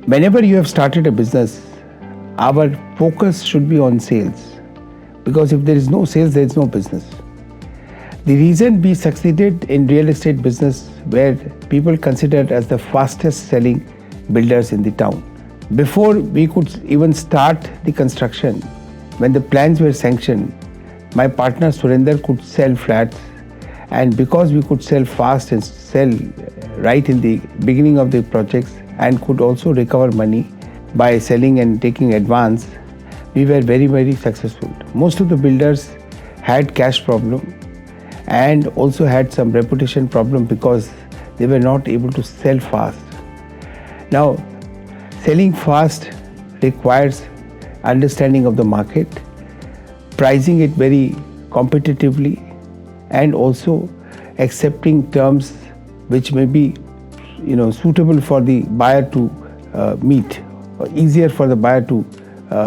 Whenever you have started a business, our focus should be on sales, because if there is no sales, there is no business. The reason we succeeded in real estate business where people considered as the fastest selling builders in the town. Before we could even start the construction, when the plans were sanctioned, my partner Surinder could sell flats, and because we could sell fast and sell right in the beginning of the projects and could also recover money by selling and taking advance, we were very, very successful. Most of the builders had cash problem and also had some reputation problem because they were not able to sell fast. Now, selling fast requires understanding of the market, pricing it very competitively, and also accepting terms which may be suitable for the buyer to meet, or easier for the buyer to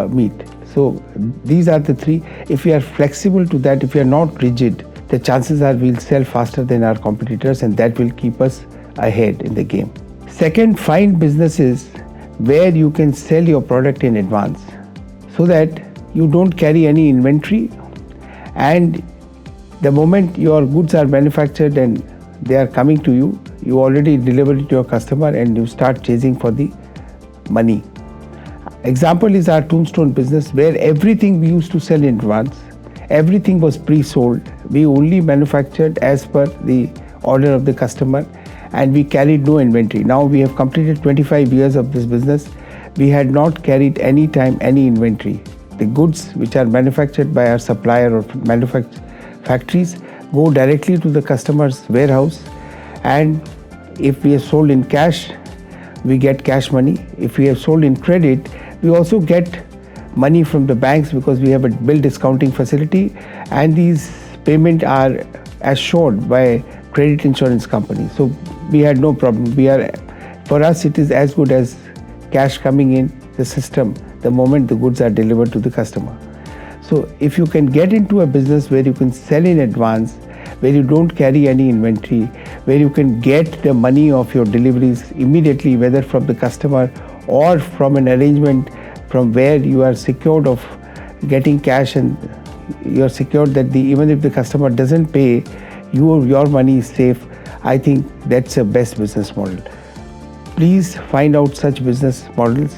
meet. So these are the three. If we are flexible to that, if we are not rigid, the chances are we'll sell faster than our competitors, and that will keep us ahead in the game. Second, find businesses where you can sell your product in advance so that you don't carry any inventory, and the moment your goods are manufactured and they are coming to you, you already deliver it to your customer and you start chasing for the money. Example is our Tombstone business, where everything we used to sell in advance, everything was pre-sold. We only manufactured as per the order of the customer, and we carried no inventory. Now we have completed 25 years of this business. We had not carried any time any inventory. The goods which are manufactured by our supplier or factories go directly to the customer's warehouse, and if we have sold in cash, we get cash money. If we have sold in credit, we also get money from the banks because we have a bill discounting facility, and these payments are assured by credit insurance companies. So we had no problem. For us, it is as good as cash coming in the system the moment the goods are delivered to the customer. So if you can get into a business where you can sell in advance, where you don't carry any inventory, where you can get the money of your deliveries immediately, whether from the customer or from an arrangement from where you are secured of getting cash, and you are secured that even if the customer doesn't pay, your money is safe, I think that's a best business model. Please find out such business models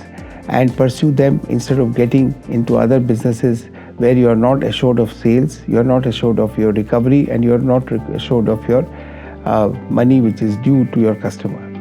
and pursue them instead of getting into other businesses where you are not assured of sales, you are not assured of your recovery, and you are not assured of your money which is due to your customer.